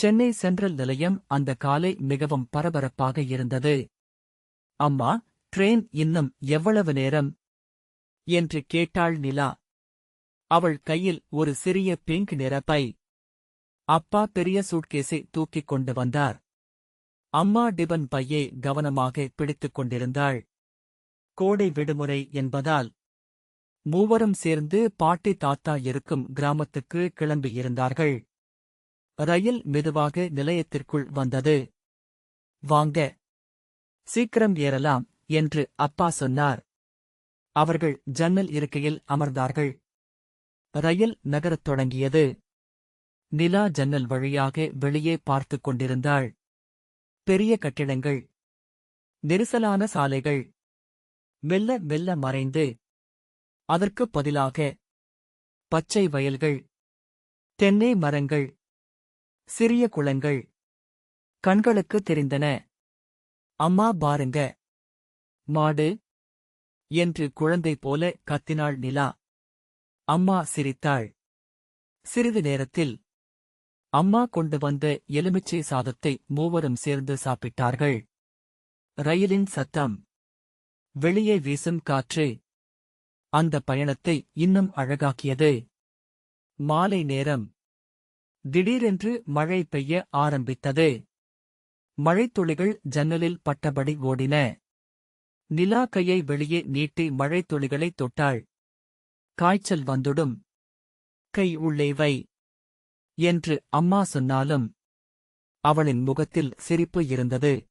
Chennai central நிலையம் அந்த காலை மிகவும் பரபரப்பாக இருந்தது. அம்மா, ட்ரெயின் இன்னும் எவ்வளவு நேரம் என்று கேட்டாள் நிலா. அவள் கையில் ஒரு சிறிய பிங்க் நிற பை. அப்பா பெரிய சூட்கேஸை தூக்கிக் கொண்டு வந்தார். அம்மா டிபன் பையை கவனமாக பிடித்துக் கொண்டிருந்தாள். கோடை விடுமுறை என்பதால் மூவரும் சேர்ந்து பாட்டி தாத்தா இருக்கும் கிராமத்துக்கு கிளம்பியிருந்தார்கள். ரயில் மெதுவாக நிலையத்திற்குள் வந்தது. வாங்க, சீக்கிரம் ஏறலாம் என்று அப்பா சொன்னார். அவர்கள் ஜன்னல் இருக்கையில் அமர்ந்தார்கள். ரயில் நகரத் தொடங்கியது. நிலா ஜன்னல் வழியாக வெளியே பார்த்துக் கொண்டிருந்தாள். பெரிய கட்டிடங்கள், நெரிசலான சாலைகள் மெல்ல மெல்ல மறைந்து, அதற்குப் பதிலாக பச்சை வயல்கள், தென்னை மரங்கள், சிறிய குளங்கள் கண்களுக்கு தெரிந்தன. அம்மா பாருங்க, மாடு என்று குழந்தை போல கத்தினாள் நிலா. அம்மா சிரித்தாள். சிறிது நேரத்தில் அம்மா கொண்டு வந்த எலுமிச்சை சாதத்தை மூவரும் சேர்ந்து சாப்பிட்டார்கள். ரயிலின் சத்தம், வெளியே வீசும் காற்று அந்த பயணத்தை இன்னும் அழகாக்கியது. மாலை நேரம். திடீரென்று மழை பெய்ய ஆரம்பித்தது. மழைத்துளிகள் ஜன்னலில் பட்டபடி ஓடின. நிலா கையை வெளியே நீட்டி மழைத்துளிகளைத் தொட்டாள். காய்ச்சல் வந்துடும், கை உள்ளே வை என்று அம்மா சொன்னாலும் அவளின் முகத்தில் சிரிப்பு இருந்தது.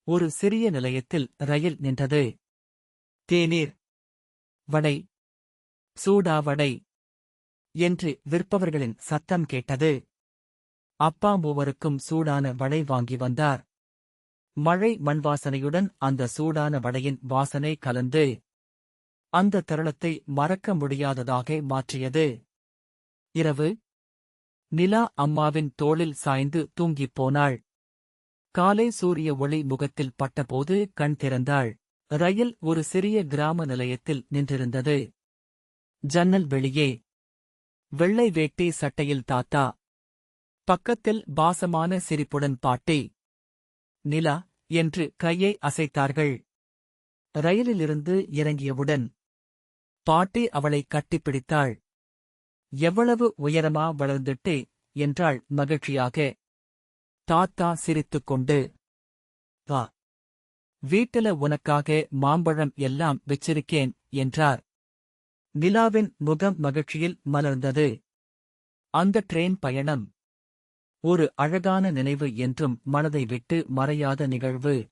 ஒரு சிறிய நிலையத்தில் ரயில் நின்றது. தேநீர், வடை, சூடா வடை என்று விற்பவர்களின் சத்தம் கேட்டது. அப்பா மூவருக்கும் சூடான வடை வாங்கி வந்தார். மழை மண்வாசனையுடன் அந்த சூடான வடையின் வாசனை கலந்து அந்த தருணத்தை மறக்க முடியாததாக மாற்றியது. இரவு. நிலா அம்மாவின் தோளில் சாய்ந்து தூங்கிப் போனாள். காலை சூரிய ஒளி முகத்தில் பட்டபோது கண் திறந்தாள். ரயில் ஒரு சிறிய கிராம நிலையத்தில் நின்றிருந்தது. ஜன்னல் வெளியே வெள்ளை வேட்டி சட்டையில் தாத்தா, பக்கத்தில் பாசமான சிரிப்புடன் பாட்டி. நிலா என்று கையை அசைத்தார்கள். ரயிலிலிருந்து இறங்கியவுடன் பாட்டி அவளை கட்டிப்பிடித்தாள். எவ்வளவு உயரமா வளர்ந்துட்டே என்றாள் மகிழ்ச்சியாக. தாத்தா சிரித்துக்கொண்டு, வா, வீட்டில உனக்காக மாம்பழம் எல்லாம் வச்சிருக்கேன் என்றார். நிலாவின் முகம் மகிழ்ச்சியில் மலர்ந்தது. அந்த ட்ரெயின் பயணம் ஒரு அழகான நினைவு என்றும் மனதை விட்டு மறையாத நிகழ்வு.